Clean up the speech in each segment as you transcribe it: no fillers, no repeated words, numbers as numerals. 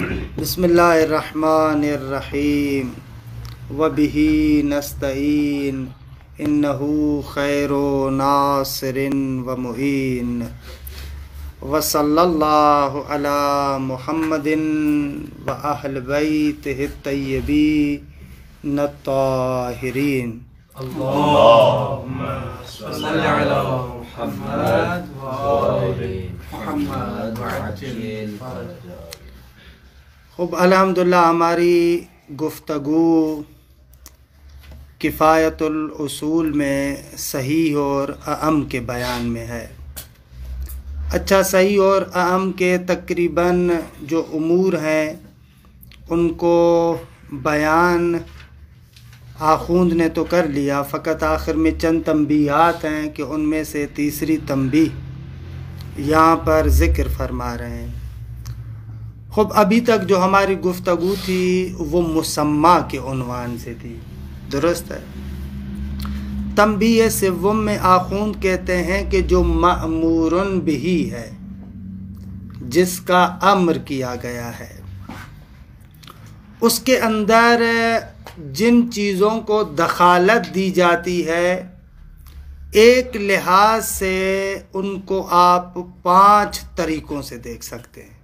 بسم اللہ الرحمن الرحیم وبہ نستعین انہ خیر ناصر ومعین وصلی اللہ علی محمد واہل بیتہ الطیبین الطاہرین اللهم صل على محمد وآل محمد وعجل فرجه۔ خب الحمدللہ ہماری گفتگو کفایت الاصول میں صحیح اور اعم کے بیان میں ہے۔ اچھا، صحیح اور اعم کے تقریباً جو امور ہیں ان کو بیان آخوند نے تو کر لیا، فقط آخر میں چند تنبیہات ہیں کہ ان میں سے تیسری تنبیہ یہاں پر ذکر فرما رہے ہیں۔ خب ابھی تک جو ہماری گفتگو تھی وہ مسمہ کے عنوان سے تھی، درست ہے۔ تنبیہ سوم میں آخوند کہتے ہیں کہ جو مأمور بہ ہے، جس کا امر کیا گیا ہے، اس کے اندر جن چیزوں کو دخالت دی جاتی ہے، ایک لحاظ سے ان کو آپ 5 طریقوں سے دیکھ سکتے ہیں۔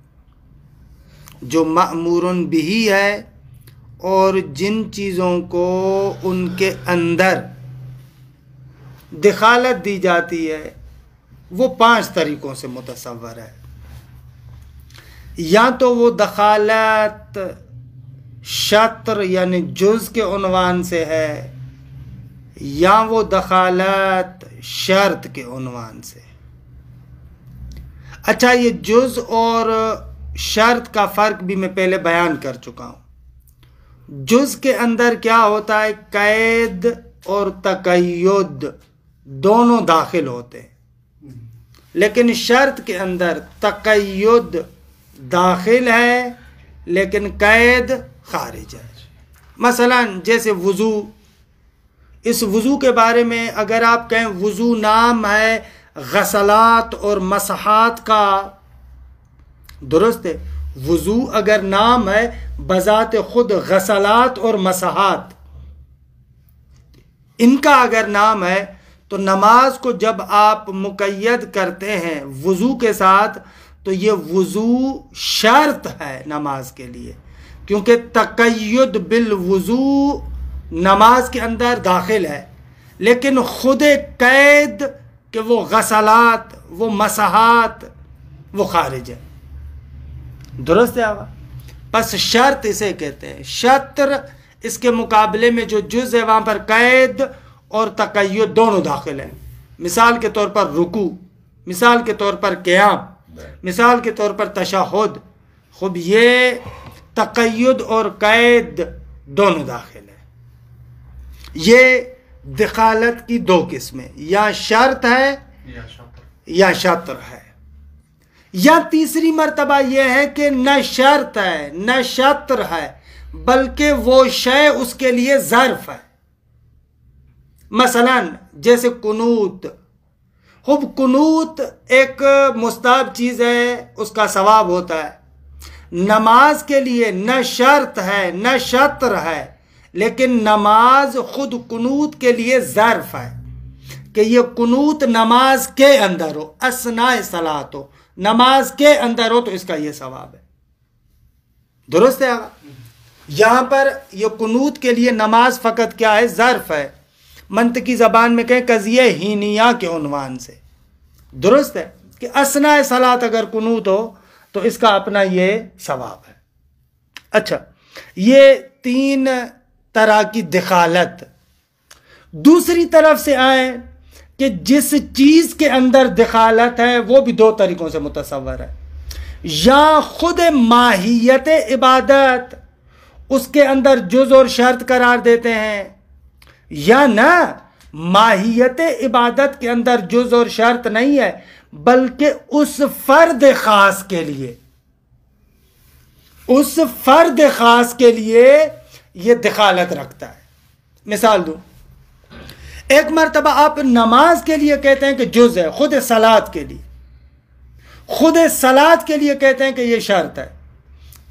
جو مأمور بہ ہے اور جن چیزوں کو ان کے اندر دخالت دی جاتی ہے وہ 5 طریقوں سے متصور ہے۔ یا تو وہ دخالت شطر یعنی جز کے عنوان سے ہے، یا وہ دخالت شرط کے عنوان سے۔ اچھا، یہ جز اور شرط کا فرق بھی میں پہلے بیان کر چکا ہوں۔ جز کے اندر کیا ہوتا ہے، قید اور تقید دونوں داخل ہوتے ہیں، لیکن شرط کے اندر تقید داخل ہے لیکن قید خارج ہے۔ مثلا جیسے وضو، اس وضو کے بارے میں اگر آپ کہیں وضو نام ہے غسلات اور مسحات کا، درست ہے، وضو اگر نام ہے بذات خود غسلات اور مسحات ان کا اگر نام ہے، تو نماز کو جب آپ مقید کرتے ہیں وضو کے ساتھ تو یہ وضو شرط ہے نماز کے لیے، کیونکہ تقید بالوضو نماز کے اندر داخل ہے، لیکن خود قید کہ وہ غسلات وہ مسحات وہ خارج ہے، درست ہے آقا؟ پس شرط اسے کہتے ہیں۔ شطر اس کے مقابلے میں جو جز ہے وہاں پر قید اور تقید دونوں داخل ہیں۔ مثال کے طور پر رکوع، مثال کے طور پر قیام، مثال کے طور پر تشہد، خب یہ تقید اور قید دونوں داخل ہیں۔ یہ دخالت کی 2 قسمیں، یا شرط ہے یا شطر ہے، یا تیسری مرتبہ یہ ہے کہ نہ شرط ہے نہ شطر ہے بلکہ وہ شے اس کے لیے ظرف ہے۔ مثلا جیسے قنوت، خب قنوت ایک مستحب چیز ہے، اس کا ثواب ہوتا ہے۔ نماز کے لیے نہ شرط ہے نہ شطر ہے، لیکن نماز خود قنوت کے لیے ظرف ہے کہ یہ قنوت نماز کے اندر ہو، اثناء صلاۃ ہو، نماز کے اندر ہو تو اس کا یہ ثواب ہے، درست ہے آقا؟ یہاں پر یہ قنوت کے لیے نماز فقط کیا ہے، ظرف ہے، منطقی زبان میں کہیں قضیہ ہینیہ کے عنوان سے، درست ہے کہ اثناء صلاۃ اگر قنوت ہو تو اس کا اپنا یہ ثواب ہے۔ اچھا، یہ 3 طرح کی دخالت۔ دوسری طرف سے آئیں کہ جس چیز کے اندر دخالت ہے وہ بھی 2 طریقوں سے متصور ہے، یا خود ماہیت عبادت اس کے اندر جز اور شرط قرار دیتے ہیں، یا نہ ماہیت عبادت کے اندر جز اور شرط نہیں ہے بلکہ اس فرد خاص کے لیے، اس فرد خاص کے لیے یہ دخالت رکھتا ہے۔ مثال دوں، ایک مرتبہ آپ نماز کے لیے کہتے ہیں کہ جز ہے، خود صلاۃ کے لیے، خود صلاۃ کے لیے کہتے ہیں کہ یہ شرط ہے،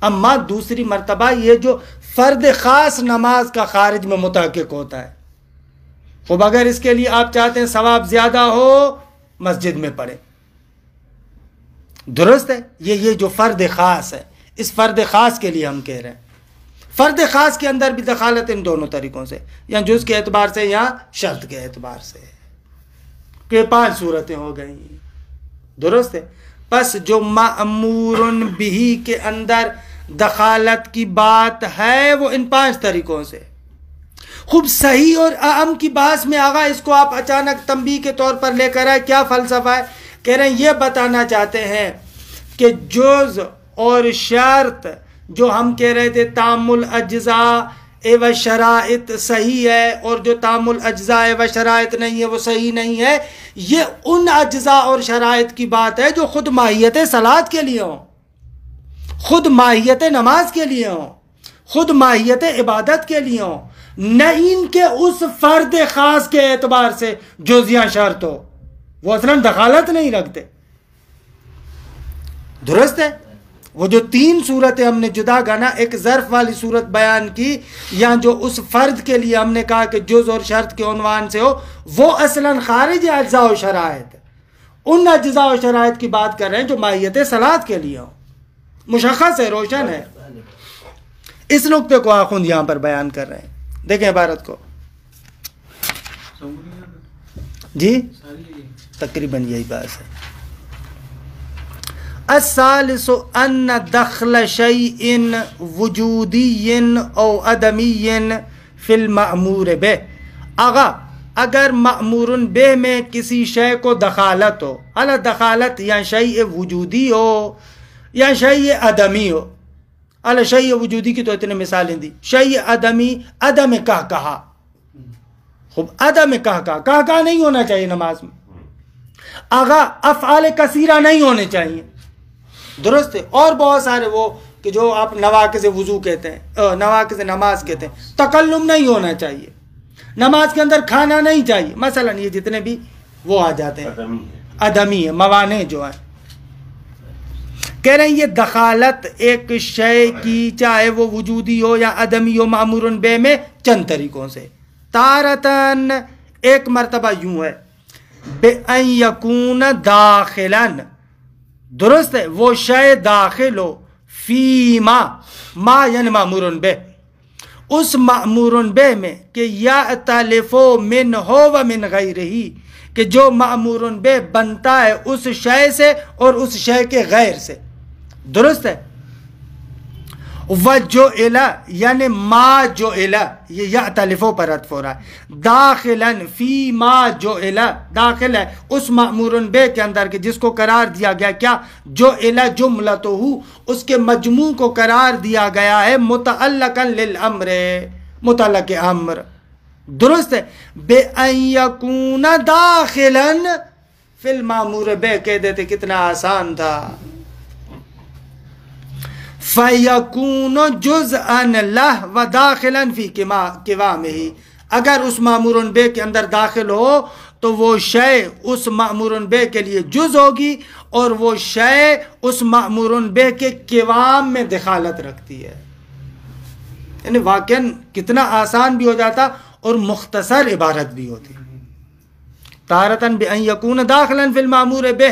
اما دوسری مرتبہ یہ جو فرد خاص نماز کا خارج میں متحقق ہوتا ہے، خب اگر اس کے لیے آپ چاہتے ہیں ثواب زیادہ ہو، مسجد میں پڑھیں، درست ہے؟ یہ جو فرد خاص ہے، اس فرد خاص کے لیے ہم کہہ رہے ہیں۔ فرد خاص کے اندر بھی دخالت ان دونوں طریقوں سے، یا جز کے اعتبار سے یا شرط کے اعتبار سے، کہ 5 صورتیں ہو گئیں، درست ہے؟ پس جو مأمور بہ کے اندر دخالت کی بات ہے وہ ان 5 طریقوں سے۔ خوب صحیح اور اعم کی بحث میں آغا اس کو آپ اچانک تنبیہ کے طور پر لے کر آئے، کیا فلسفہ ہے؟ کہہ رہے ہیں یہ بتانا چاہتے ہیں کہ جز اور شرط جو ہم کہہ رہے تھے تعامل اجزاء و شرائط صحیح ہے، اور جو تعامل اجزاء و شرائط نہیں ہے وہ صحیح نہیں ہے، یہ ان اجزاء اور شرائط کی بات ہے جو خود ماہیت صلاۃ کے لیے ہوں، خود ماہیت نماز کے لیے ہوں، خود ماہیت عبادت کے لیے ہوں، نہ ان کے اس فرد خاص کے اعتبار سے جزیاں شرط ہو، وہ اصلاً دخالت نہیں رکھتے، درست ہے؟ وہ جو 3 صورتیں ہم نے جدا گنا، ایک ظرف والی صورت بیان کی، یا جو اس فرد کے لیے ہم نے کہا کہ جز اور شرط کے عنوان سے ہو، وہ اصلاً خارج اجزاء و شرائط، ان اجزاء و شرائط کی بات کر رہے ہیں جو ماہیت صلاۃ کے لیے ہو، مشخص ہے، روشن ہے۔ اس نقطے کو آخوند یہاں پر بیان کر رہے ہیں، دیکھیں عبارت کو جی، تقریباً یہی بات ہے۔ الثالث ان دخل شيء وجودی او عدمی فی المأمور به، اگر مأمور به میں کسی شے کو دخالت ہو، اعلی دخالت یا شیء وجودی ہو یا شیء عدمی ہو، اعلی شیء وجودی کی تو اتنے مثالیں دی، شیء عدمی عدم کہا، خوب عدم کہا نہیں ہونا چاہیے نماز میں، افعال کثیرہ نہیں ہونے چاہیے، درست ہے؟ اور بہت سارے وہ کہ جو آپ نواقض وضو کہتے ہیں، نواقض نماز کہتے ہیں، تکلم نہیں ہونا چاہیے، نماز کے اندر کھانا نہیں چاہیے، مثلا یہ جتنے بھی وہ آ جاتے ہیں عدمی ہے، موانع جو ہیں، کہہ رہے ہیں یہ دخالت ایک شے کی، چاہے وہ وجودی ہو یا عدمی ہو، مأمور بہ میں چند طریقوں سے، تارتن ایک مرتبہ یوں ہے، بِأَن یکون داخلاً، درست ہے؟ وہ شے داخل ہو، فی ما یعنی مأمور بہ، اس مأمور بہ میں، کہ یأتلف منہ و من غیرہ، کہ جو مأمور بہ بنتا ہے اس شے سے اور اس شے کے غیر سے، درست ہے؟ وجعل یعنی ما جعل، یہ یأتلفو پر عطف ہو رہا ہے، داخلاً فی ما جعل، داخل ہے اس مأمور بہ کے اندر کہ جس کو قرار دیا گیا، کیا؟ جعل جملتہ، اس کے مجموع کو قرار دیا گیا ہے، متعلقاً للامر، متعلق امر، درست ہے؟ بِأَن یکون داخلاً فی المأمور بہ کہہ دیتے، کتنا آسان تھا، فَيَكُونُ جُزْءً لَهُ وَدَاخِلًا فِي قِوَامِهِ، اگر اس مأمور بہ کے اندر داخل ہو تو وہ شے اس مأمور بہ کے لیے جز ہوگی، اور وہ شے اس مأمور بہ کے قوام میں دخالت رکھتی ہے، یعنی واقعاً کتنا آسان بھی ہو جاتا اور مختصر عبارت بھی ہوتی۔ تارتاً بِأَن یکون داخلاً فی المأمور بہ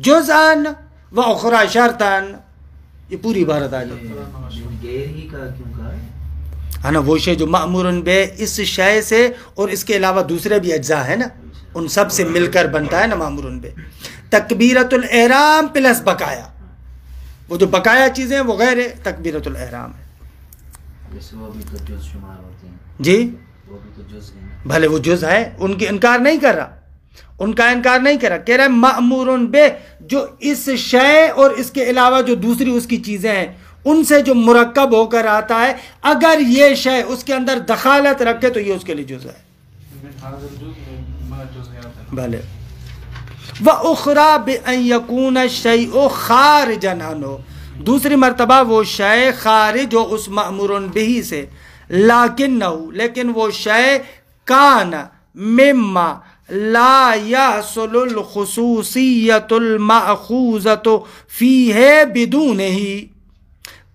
جزءاً وَأُخْرَى شرطاً، یہ پوری عبارت آ جاتی ہے نا، وہ شے جو مأمور بہ اس شے سے اور اس کے علاوہ دوسرے بھی اجزاء ہیں نا، ان سب سے مل کر بنتا ہے نا مأمور بہ۔ تکبیرۃ الاحرام پلس بقایا، وہ جو بقایا چیزیں وہ غیر تکبیرۃ الاحرام ہے، جی بھلے وہ جز ہے، ان کی انکار نہیں کر رہا، ان کا انکار نہیں کرا، کہہ رہا ہے مأمور بہ جو اس شے اور اس کے علاوہ جو دوسری اس کی چیزیں ہیں ان سے جو مرکب ہو کر آتا ہے، اگر یہ شے اس کے اندر دخالت رکھے تو یہ اس کے لیے جز ہے، بھلے۔ وَأُخْرَى بِأَن يَكُونَ الشَّيْءُ خَارِجًا عَنْهُ، دوسری مرتبہ وہ شے خارج ہو اس مأمور بہ سے، لیکن وہ شے کان مما لا یحصل الخصوصیت المأخوذۃ فیہ بدونہ،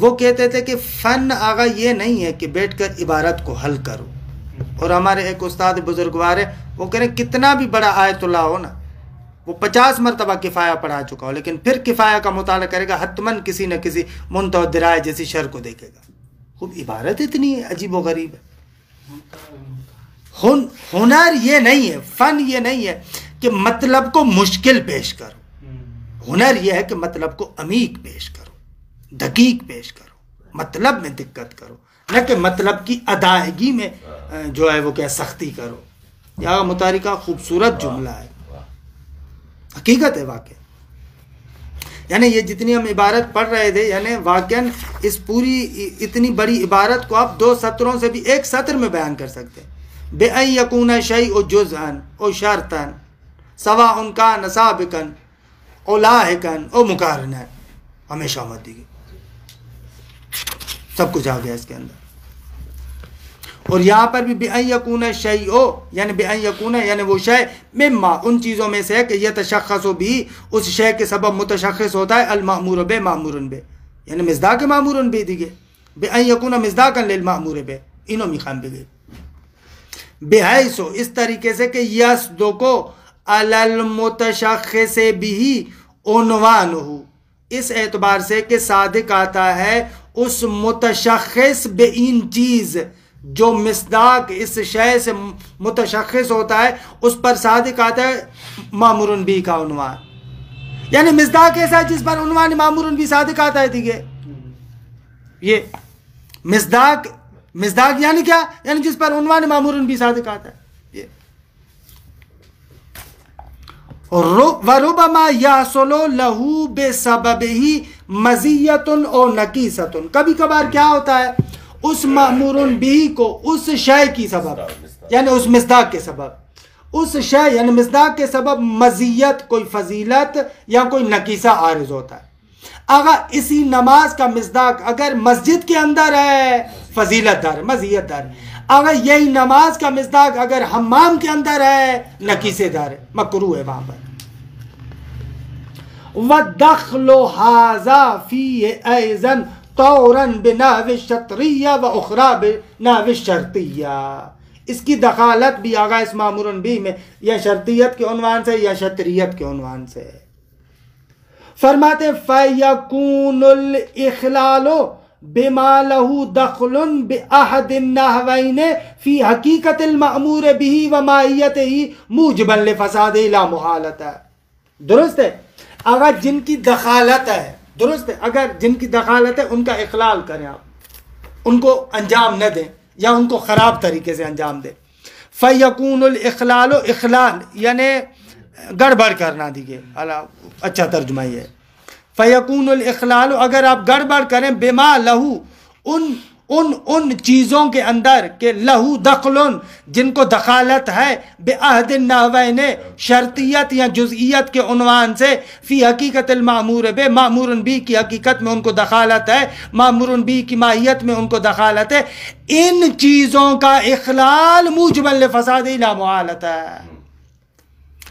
وہ کہتے تھے کہ فن آغا یہ نہیں ہے کہ بیٹھ کر عبارت کو حل کرو. اور ہمارے ایک استاد بزرگوار ہے، وہ کہہ رہے ہیں کتنا بھی بڑا آیت اللہ ہو نا، وہ 50 مرتبہ کفایہ پڑھا چکا ہو، لیکن پھر کفایہ کا مطالعہ کرے گا حتماً کسی نہ کسی منتہی درائے جیسی شر کو دیکھے گا. خوب عبارت اتنی عجیب و غریب ہے. ہنر یہ نہیں ہے، فن یہ نہیں ہے کہ مطلب کو مشکل پیش کرو. ہنر یہ ہے کہ مطلب کو عمیق پیش کرو، دقیق پیش کرو، مطلب میں دقت کرو، نہ کہ مطلب کی ادائیگی میں جو ہے وہ کیا سختی کرو. یہ متارکہ خوبصورت جملہ ہے، حقیقت ہے واقع. یعنی یہ جتنی ہم عبارت پڑھ رہے تھے، یعنی واقعاً اس پوری اتنی بڑی عبارت کو آپ 2 سطروں سے بھی ایک سطر میں بیان کر سکتے ہیں. بے ان یکون شیء جزءا او شرطا سواء کان سابقا او لاحقا او مقارنا، ہمیشہ مت دیگی، سب کچھ آ گیا اس کے اندر. اور یہاں پر بھی بے ان یکون شیء، یعنی بے ان یکون یعنی وہ شے مما ان چیزوں میں سے ہے کہ یہ تشخص بھی اس شے کے سبب متشخص ہوتا ہے المأمور بے مأمور بے، یعنی مصداق مأمور بے دیگے بے ان یکون مصداقا للمأمور بے انہوں میخان بگے بحیث اس طریقے سے کہ یصدق علی المتشخص بھی عنوان ہو، اس اعتبار سے کہ صادق آتا ہے اس متشخص بے ان چیز جو مصداق اس شے سے متشخص ہوتا ہے اس پر صادق آتا ہے مامور بھی کا عنوان. یعنی مصداق ایسا ہے جس پر عنوان مامور بھی صادق آتا ہے. دیکھیے یہ مصداق یعنی کیا؟ یعنی جس پر عنوان مامور بھی صادق آتا ہے. یہ وَرُبَمَا يَحْصُلُ لَهُ بِسَبَبِهِ مَزِيَّةٌ او نَقِيصَةٌ، کبھی کبھار کیا ہوتا ہے اس مأمور بھی کو اس شے کی سبب، یعنی اس مصداق کے سبب، اس شے یعنی مصداق کے سبب مزیت، کوئی فضیلت یا کوئی نقیصہ عارض ہوتا ہے. اگر اسی نماز کا مصداق اگر مسجد کے اندر ہے فضیلت دار، مزیت دار، اگر یہی نماز کا مصداق اگر حمام کے اندر ہے نقیصے دار، مکروہ ہے وہاں پر. وَدَخْلُ هَذَا فِيهِ أَيْضًا طوراً بنحو الشطریہ و اخرى بنحو الشرطیہ، اس کی دخالت بھی آگا اس مامور بھی میں یا شرطیت کے عنوان سے یا شطریت کے عنوان سے. فرماتے فَيَكُونُ الْإِخْلَالُ بِمَا لَهُ دَخْلٌ بِأَحَدِ النَّحْوَيْنِ فِي حَقِيقَةِ الْمَأْمُورِ بِهِ وَمَاهِيَّتِهِ مُوجِبًا لِفَسَادِهِ لَا مُحَالَةً. درست ہے، اگر جن کی دخالت ہے، درست ہے، اگر جن کی دخالت ہے ان کا اخلال کریں، آپ ان کو انجام نہ دیں یا ان کو خراب طریقے سے انجام دیں. فَيَكُونُ الْإِخْلَالُ، اخلال یعنی گڑبڑ کرنا. دیکھیے اچھا ترجمہ یہ ہے، فَيَكُونُ الْإِخْلَالُ، اگر آپ گڑبڑ کریں بِمَا لَهُ ان چیزوں کے اندر کہ لہو دخل جن کو دخالت ہے بعہد النحوین شرطیت یا جزئیت کے عنوان سے فی حقیقت المامور بے مامور بھی کی حقیقت میں ان کو دخالت ہے، مامور بھی کی ماہیت میں ان کو دخالت ہے، ان چیزوں کا اخلال موجب لفساد لا معالت ہے.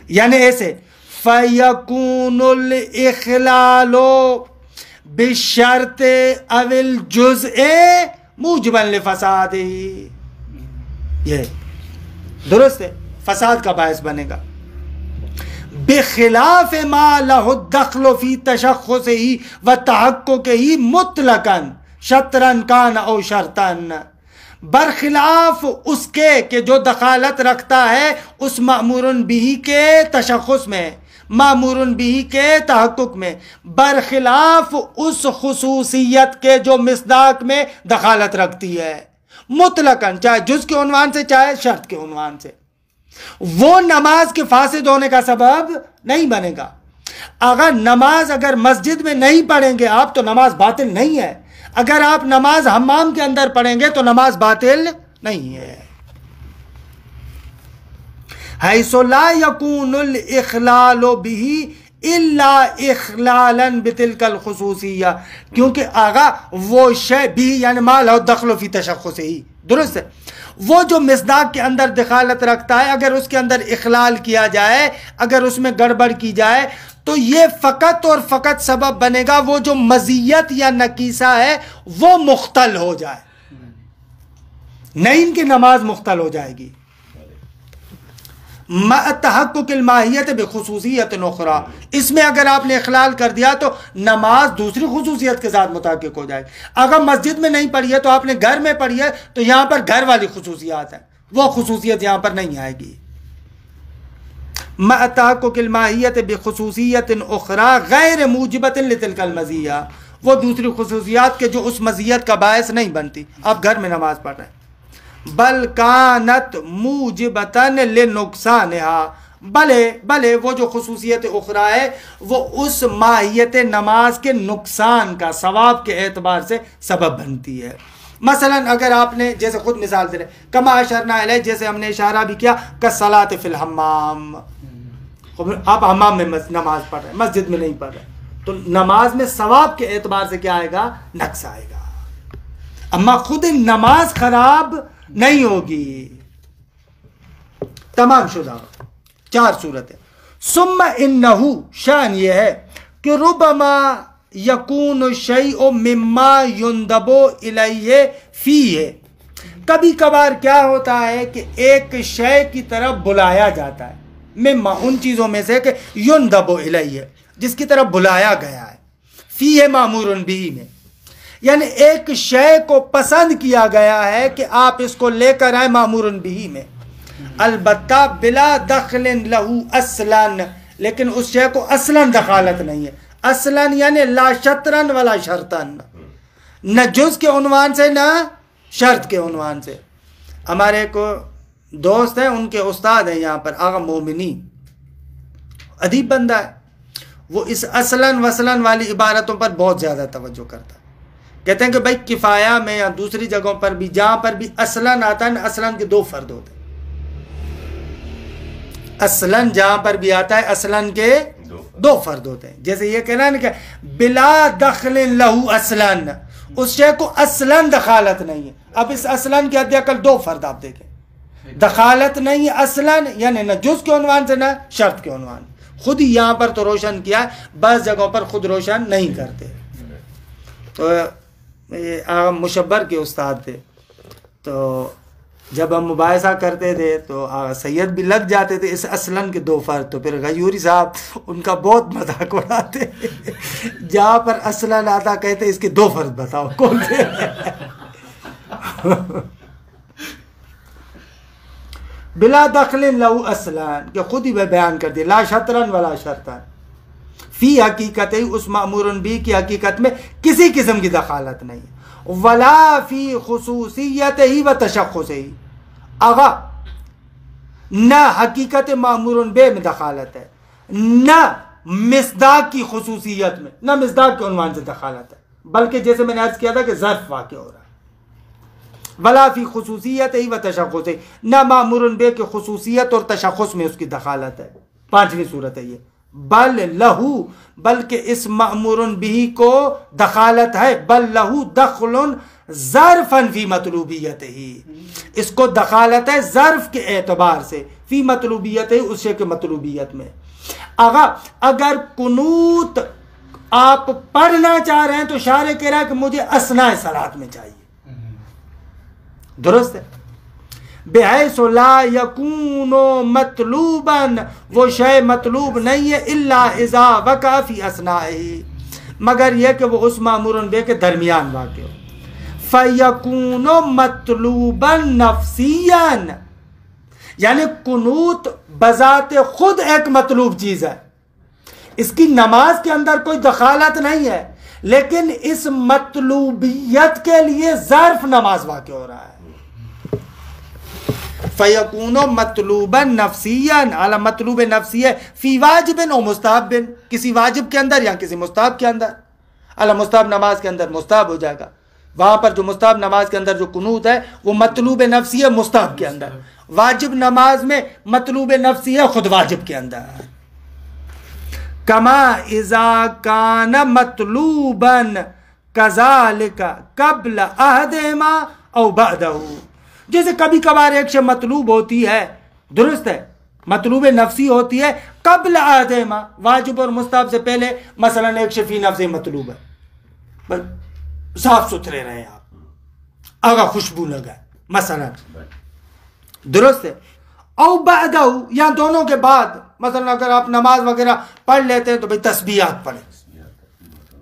یعنی ایسے فیکون الاخلال بشرط او الجزء موجبا لفساد، یہ درست ہے، فساد کا باعث بنے گا. بخلاف ما لہ الدخل فی تشخصہ و تحققہ مطلقا شطرا کان او شرطا، برخلاف اس کے کہ جو دخالت رکھتا ہے اس مأمور بھی کے تشخص میں، مامور بھی کے تحقق میں، برخلاف اس خصوصیت کے جو مصداق میں دخالت رکھتی ہے مطلقاً، چاہے جز کے عنوان سے چاہے شرط کے عنوان سے. وہ نماز کے فاسد ہونے کا سبب نہیں بنے گا. اگر نماز اگر مسجد میں نہیں پڑھیں گے آپ تو نماز باطل نہیں ہے، اگر آپ نماز حمام کے اندر پڑھیں گے تو نماز باطل نہیں ہے. حیث لا یکون الاخلال به الا اخلالا بتلک الخصوصیہ، کیونکہ آگا وہ شے بھی یعنی ما لہ الدخل فی تشخصہ، درست ہے، وہ جو مصداق کے اندر دخالت رکھتا ہے اگر اس کے اندر اخلال کیا جائے، اگر اس میں گڑبڑ کی جائے تو یہ فقط اور فقط سبب بنے گا وہ جو مزیت یا نکیسہ ہے وہ مختل ہو جائے، نہیں ان کی نماز مختل ہو جائے گی. تحقق الماہیت بخصوصیت اخرى، اس میں اگر آپ نے اخلال کر دیا تو نماز دوسری خصوصیت کے ساتھ متحقق ہو جائے گی. اگر مسجد میں نہیں پڑھی ہے تو آپ نے گھر میں پڑھی ہے تو یہاں پر گھر والی خصوصیات ہیں، وہ خصوصیت یہاں پر نہیں آئے گی. تحقق الماہیت بخصوصیت اخرى غیر موجبۃ لتلک المزیہ، وہ دوسری خصوصیات کے جو اس مزیت کا باعث نہیں بنتی. آپ گھر میں نماز پڑھ رہے ہیں، بل کانت موجبتاً لنقصانها، بلے وہ جو خصوصیت اخرى ہے وہ اس ماہیت نماز کے نقصان کا ثواب کے اعتبار سے سبب بنتی ہے. مثلا اگر آپ نے جیسے خود مثال دے رہے کما اشرنا علیہ، جیسے ہم نے اشارہ بھی کیا کالصلاۃ فی الحمام، آپ حمام میں نماز پڑھ رہے ہیں، مسجد میں نہیں پڑھ رہے، تو نماز میں ثواب کے اعتبار سے کیا آئے گا؟ نقص آئے گا. اما خود نماز خراب نہیں ہوگی. تمام شدہ 4 صورتیں. ثم انہ، شان یہ ہے کہ ربما یکون الشیء مما یندب الیہ فیہ، کبھی کبھار کیا ہوتا ہے کہ ایک شے کی طرف بلایا جاتا ہے، مما ان چیزوں میں سے کہ یندب الیہ جس کی طرف بلایا گیا ہے، فیہ مامور بہ میں، یعنی ایک شے کو پسند کیا گیا ہے کہ آپ اس کو لے کر آئے مامور بہ میں، البتہ بلا دخل لہو اصلاً، لیکن اس شے کو اصلاً دخالت نہیں ہے. اصلاً یعنی لا شطرن ولا شرطن، نہ جز کے عنوان سے نہ شرط کے عنوان سے. ہمارے ایک دوست ہیں، ان کے استاد ہیں یہاں پر آغا مومنی، ادیب بندہ ہے، وہ اس اصلاً وصلاً والی عبارتوں پر بہت زیادہ توجہ کرتا ہے. کہتے ہیں کہ بھائی کفایہ میں یا دوسری جگہوں پر بھی جہاں پر بھی اصلاً آتا ہے، اصلاً کے 2 فرد ہوتے ہیں. اصلاً جہاں پر بھی آتا ہے اصلاً کے 2 فرد ہوتے ہیں. جیسے یہ کہنا ہے کہ بلا دخل لہو اصلاً، اس شے کو اصلاً دخالت نہیں ہے. اب اس اصلاً کے حد اقل 2 فرد آپ دیکھیں، دخالت نہیں ہے اصلاً یعنی نہ جز کے عنوان سے نہ شرط کے عنوان. خود ہی یہاں پر تو روشن کیا ہے، بعض جگہوں پر خود روشن نہیں کرتے. تو مشبر کے استاد تھے، تو جب ہم مباحثہ کرتے تھے تو سید بھی لگ جاتے تھے اس اصلاً کے 2 فرد. تو پھر غیوری صاحب ان کا بہت مذاق اڑاتے، جہاں پر اصلاً آتا کہتے اس کے 2 فرد بتاؤ کون سے. بلا دخل لہو اصلاً، کہ خود ہی بیان کر دیا، لا شطرن ولا شرطن، فی حقیقت اس مأمور بھی کی حقیقت میں کسی قسم کی دخالت نہیں، ولا فی خصوصیت ہی و تشخص ہی، آغا نہ حقیقت مأمور بے میں دخالت ہے، نہ مصداق کی خصوصیت میں، نہ مصداق کے عنوان سے دخالت ہے، بلکہ جیسے میں نے عرض کیا تھا کہ ظرف واقع ہو رہا ہے. ولا فی خصوصیت ہی و تشخص ہی، نہ مأمور بے کی خصوصیت اور تشخص میں اس کی دخالت ہے. 5ویں صورت ہے یہ. بل لہو، بلکہ اس مأمور بھی کو دخالت ہے، بل لہو دخل ظرفاً فی مطلوبیت ہی، اس کو دخالت ہے ظرف کے اعتبار سے، فی مطلوبیت ہی اس شے کے مطلوبیت میں. اگر قنوت آپ پڑھنا چاہ رہے ہیں تو شارع کہہ رہا ہے کہ مجھے اثناء صلاۃ میں چاہیے، درست ہے، بحیث لا یکون مطلوبا، وہ شے مطلوب نہیں ہے، الا اذا وقع فی اثنائہ، مگر یہ کہ وہ اس مامور بے کے درمیان واقع ہو. فیکون مطلوبا نفسیا، یعنی قنوت بذات خود ایک مطلوب چیز ہے، اس کی نماز کے اندر کوئی دخالت نہیں ہے، لیکن اس مطلوبیت کے لیے ظرف نماز واقع ہو رہا ہے. فیکون مطلوبا نفسیا، علی مطلوب نفسی ہے، فی واجب و مستحب، کسی واجب کے اندر یا کسی مستحب کے اندر. علی مستحب نماز کے اندر مستحب ہو جائے گا، وہاں پر جو مستحب نماز کے اندر جو قنوت ہے وہ مطلوب نفسی ہے مستحب کے اندر، واجب نماز میں مطلوب نفسی ہے خود واجب کے اندر. کما اذا کان مطلوبا کذالک قبل احدہما او بعدہ، جیسے کبھی کبھار ایک شے مطلوب ہوتی ہے، درست ہے، مطلوب نفسی ہوتی ہے قبل آدما، واجب اور مستحب سے پہلے. مثلا ایک شفی نفسی مطلوب ہے، بس صاف ستھرے رہے آپ، آگا خوشبو لگائے مثلا، درست ہے. او بعدہ، یا دونوں کے بعد، مثلا اگر آپ نماز وغیرہ پڑھ لیتے ہیں تو بھئی تسبیحات پڑھیں،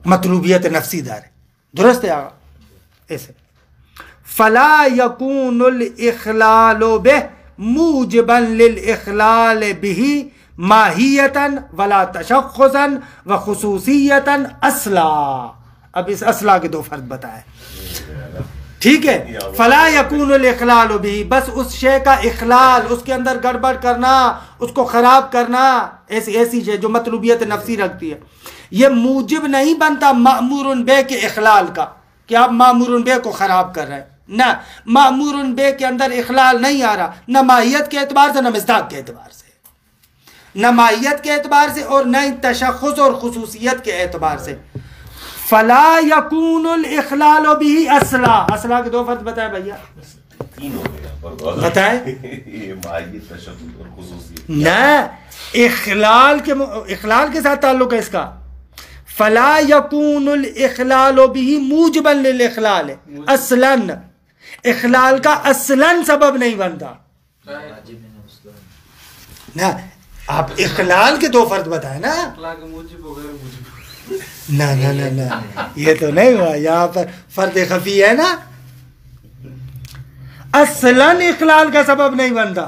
مطلوبیت نفسی دار ہے، درست ہے آگا. ایسے فلا یکون الاخلال بہ موجبا للاخلال به ماہیتا ولا تشخصا وخصوصیتا اصلا. اب اس اصلا کے دو فرد بتائے، ٹھیک ہے. فلا یکون الاخلال به، بس اس شے کا اخلال، اس کے اندر گڑبڑ کرنا، اس کو خراب کرنا، ایسی شے جو مطلوبیت نفسی رکھتی ہے، یہ موجب نہیں بنتا مأمور بہ کے اخلال کا، کہ آپ مأمور بہ کو خراب کر رہے ہیں. نہ، مأمور بہ کے اندر اخلال نہیں آ رہا، نہ ماہیت کے اعتبار سے، نہ مصداق کے اعتبار سے، نہ ماہیت کے اعتبار سے اور نہ تشخص اور خصوصیت کے اعتبار سے. فلا یکون الاخلال به اصلا. اصلا کے دو فرد بتائے بھیا، تین ہو گیا بتائیں. یہ ماہیت، تشخص اور خصوصیت. نہ، اخلال کے ساتھ تعلق ہے اس کا. فلا یکون الاخلال به موجبا للاخلال، اصلا اخلال کا اصلا سبب نہیں بنتا. نہ، آپ اخلال کے دو فرد بتائیں نا. نہ نہ نہ نہ، یہ تو نہیں ہوا، یہاں پر فرد خفی ہے نا، اصلا اخلال کا سبب نہیں بنتا.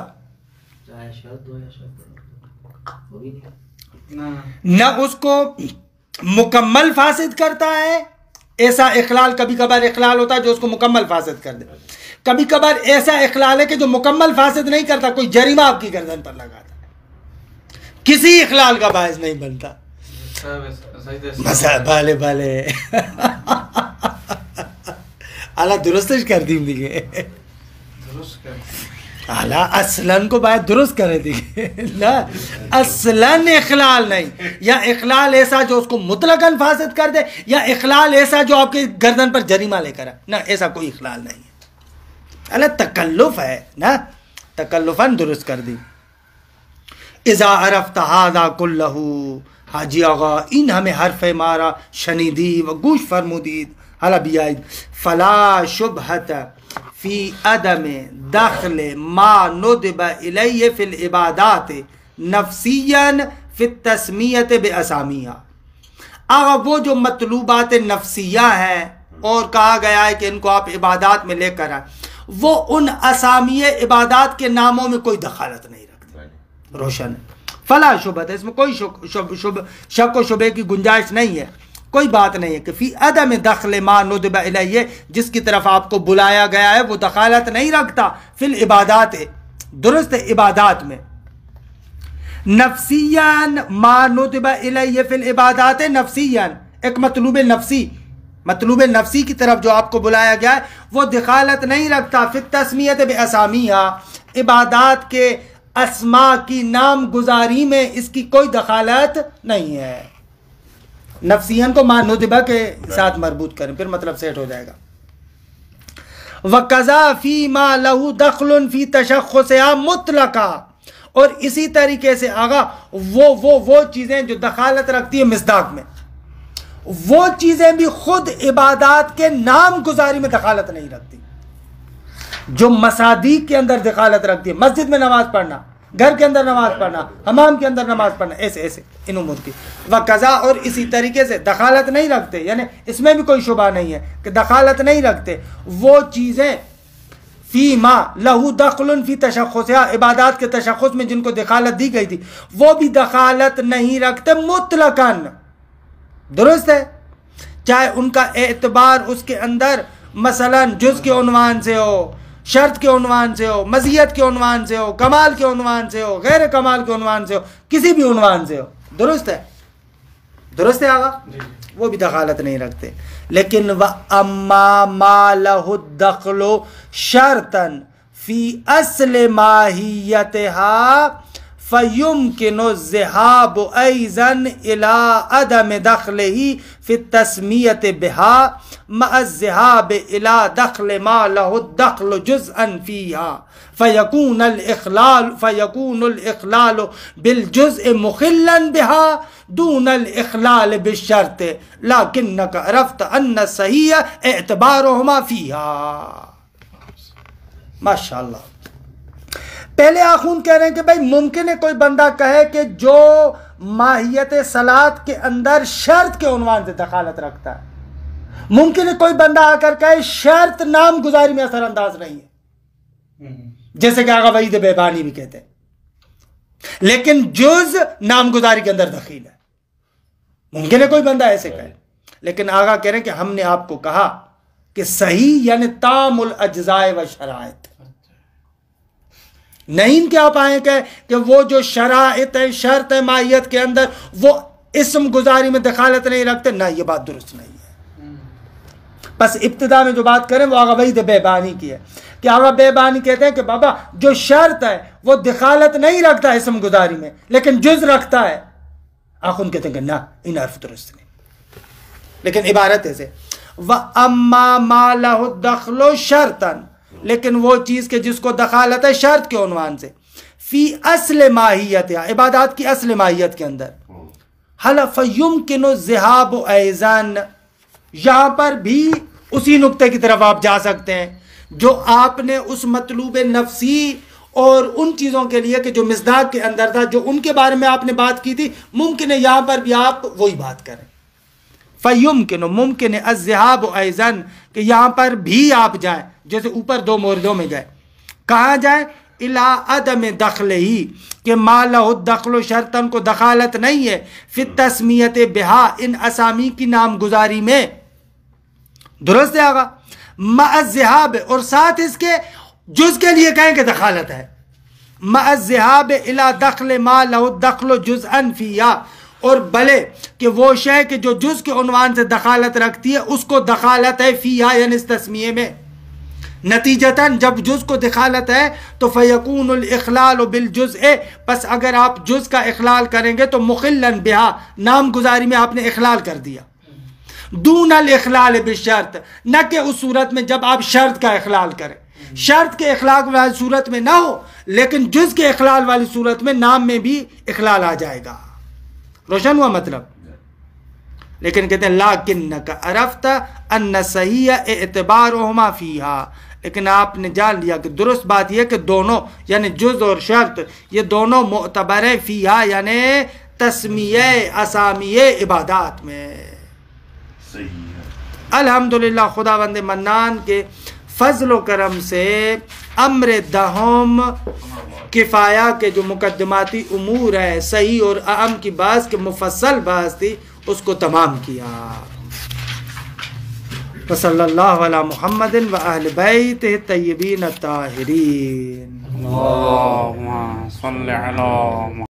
نہ اس کو مکمل فاسد کرتا ہے، ایسا اخلال کبھی کبھار اخلال ہوتا ہے جو اس کو مکمل فاسد کر دے. کبھی کبھار ایسا اخلال ہے کہ جو مکمل فاسد نہیں کرتا، کوئی جریمہ آپ کی گردن پر لگاتا ہے، کسی اخلال کا باعث نہیں بنتا. بالے بالے اللہ درستش کر دیم دیگه اللہ اصلاً کو باید درست کرے دیگه. لا، اصلاً اخلال نہیں، یا اخلال ایسا جو اس کو مطلقاً فاسد کر دے، یا اخلال ایسا جو آپ کے گردن پر جریمہ لے کر آئے. نہ، ایسا کوئی اخلال نہیں ہے. اللہ تکلف ہے نا، تکلفاً درست کر دی. اذا عرفت هذا كله، حاجی آقا این همه حرف مارا شنیدی و گوش فرمودید، حالا بیایید. فلا شبهت فی عدم دخل ما ندب الیہ فی العبادات نفسیا فی التسمیت باسامیہ. آقا وہ جو مطلوبات نفسیہ ہیں اور کہا گیا ہے کہ ان کو آپ عبادات میں لے کر آئیں، وہ ان اسامی عبادات کے ناموں میں کوئی دخالت نہیں رکھتے. روشن ہے. فلا شبہت ہے، اس میں کوئی شک و شبہ کی گنجائش نہیں ہے، کوئی بات نہیں ہے کہ فی عدم دخل ما ندب الیہ، جس کی طرف آپ کو بلایا گیا ہے وہ دخالت نہیں رکھتا فی العبادات، درست عبادات میں. نفسیاً ما ندب الیہ فی العبادات نفسیاً، ایک مطلوب نفسی کی طرف جو آپ کو بلایا گیا ہے وہ دخالت نہیں رکھتا فی التسمیت باسامیہ، عبادات کے اسماء کی نام گزاری میں اس کی کوئی دخالت نہیں ہے. نفسیاً کو ما ندبہ کے ساتھ مربوط کریں، پھر مطلب سیٹ ہو جائے گا. وَقَذَا فِي مَا لَهُ دَخْلٌ فِي تَشَخُّصِهَا مُطْلَقًا، اور اسی طریقے سے آگا وہ چیزیں جو دخالت رکھتی ہیں مصداق میں، وہ چیزیں بھی خود عبادات کے نام گزاری میں دخالت نہیں رکھتی. جو مصادیق کے اندر دخالت رکھتی ہے، مسجد میں نماز پڑھنا، گھر کے اندر نماز پڑھنا، حمام کے اندر نماز پڑھنا، ایسے ان امور کی. وقضا، اور اسی طریقے سے دخالت نہیں رکھتے، یعنی اس میں بھی کوئی شبہ نہیں ہے کہ دخالت نہیں رکھتے وہ چیزیں فی ما لہو دخل فی تشخصها، عبادات کے تشخص میں جن کو دخالت دی گئی تھی وہ بھی دخالت نہیں رکھتے مطلقاً. درست ہے، چاہے ان کا اعتبار اس کے اندر مثلا جز کے عنوان سے ہو، شرط کے عنوان سے ہو، مزیت کے عنوان سے ہو، کمال کے عنوان سے ہو، غیر کمال کے عنوان سے ہو، کسی بھی عنوان سے ہو. درست ہے، درست ہے آقا، وہ بھی دخالت نہیں رکھتے. لیکن وَأَمَّا مَا لَهُ الدَّخْلُ شَرْطًا فِي أَصْلِ مَاهِيَّتِهَا فَيُمْكِنُ الذِّهَابُ أَيْضًا إِلَىٰ عَدَمِ دَخْلِهِ فِي التَّسْمِيَةِ بِهَا مَعَ الذِّهَابِ إِلَىٰ دَخْلِ مَا لَهُ الدَّخْلُ جُزْءًا فِيهَا فَيَكُونُ الْإِخْلَالُ بِالْجُزْءِ مُخِلًّا بِهَا دون الإخلال بالشرط لكنك عرفت أن الصحيح اعتبارهما فيها. ماشاءاللہ. پہلے آخون کہہ رہے ہیں کہ بھائی ممکن ہے کوئی بندہ کہے کہ جو ماہیت صلاۃ کے اندر شرط کے عنوان سے دخالت رکھتا ہے، ممکن ہے کوئی بندہ آ کر کہے شرط نام گزاری میں اثر انداز نہیں ہے، جیسے کہ آغا وحید بیبانی بھی کہتے ہیں، لیکن جز نامگزاری کے اندر دخیل ہے. ممکن ہے کوئی بندہ ایسے کہے، لیکن آغا کہہ رہے ہیں کہ ہم نے آپ کو کہا کہ صحیح یعنی تام الاجزاء و شرائط، نہیں کہ آپ آئیں کہ وہ جو شرائط ہے، شرط ہے ماہیت کے اندر، وہ اسم گزاری میں دخالت نہیں رکھتے. نہ، یہ بات درست نہیں ہے. بس ابتدا میں جو بات کریں وہ آغا وحید بیبانی کی ہے کہ آغا بیبانی کہتے ہیں کہ بابا جو شرط ہے وہ دخالت نہیں رکھتا اسم گزاری میں، لیکن جز رکھتا ہے. آخون کہتے ہیں کہ نہ، ان حرف درست نہیں. لیکن عبارت ایسے وَأَمَّا مَا لَهُ الدَّخْلُ شَرْطًا، لیکن وہ چیز کہ جس کو دخالت ہے شرط کے عنوان سے، فی اصل ماہیت، عبادات کی اصل ماہیت کے اندر، فَيُمْكِنُ الذِّهَابُ أَيْضًا، یہاں پر بھی اسی نقطے کی طرف آپ جا سکتے ہیں جو آپ نے اس مطلوب نفسی اور ان چیزوں کے لیے کہ جو مصداق کے اندر تھا، جو ان کے بارے میں آپ نے بات کی تھی، ممکن ہے یہاں پر بھی آپ وہی بات کریں. فَيُمْكِنُ، ممکن ہے الذِّهَابُ أَيْضًا، کہ یہاں پر بھی آپ جائیں، جیسے اوپر دو موردوں میں گئے. کہاں جائیں؟ اِلَىٰ عَدَمِ دَخْلِهِ، کہ مَا لَهُ الدَّخْلُ شرطاً، کو دخالت نہیں ہے، فِي التَّسْمِيَةِ بِهَا، ان اسامی کی نامگزاری میں. درست ہے آگا؟ مَعَ الذِّهَابِ، اور ساتھ اس کے جز کے لیے کہیں کہ دخالت ہے. مَعَ الذِّهَابِ إِلَىٰ دَخْلِ مَا لَهُ الدَّخْلُ جُزْءًا فِيهَا، اور بلے کہ وہ شے کہ جو جز کے عنوان سے دخالت رکھتی ہے اس کو دخالت ہے فیہا، یعنی اس تسمیے میں. نتیجتاً جب جز کو دخالت ہے تو فیکون الاخلال بالجزء، پس اگر آپ جز کا اخلال کریں گے تو مخلن بہا، نام گزاری میں آپ نے اخلال کر دیا. دون الاخلال بالشرط، نہ کہ اس صورت میں جب آپ شرط کا اخلال کریں، شرط کے اخلال والی صورت میں نہ ہو، لیکن جز کے اخلال والی صورت میں نام میں بھی اخلال آ جائے گا. روشن ہوا مطلب؟ لیکن کہتے ہیں لَكِنَّكَ عَرَفْتَ أَنَّ صَحِيحَ اعْتِبَارُهُمَا فِيهَا، لیکن آپ نے جان لیا کہ درست بات یہ کہ دونوں یعنی جز اور شرط یہ دونوں معتبر ہے فیہا، یعنی تسمیہ اسامیہ عبادات میں. الحمدللہ خداوند منان کے فضل و کرم سے امر دہم کفایہ کے جو مقدماتی امور ہے، صحیح اور اہم کی بحث کے مفصل بحث تھی، اس کو تمام کیا. وصلی اللہ علی محمد و اہل بیتہ الطیبین الطاہرین. اللہم صل علی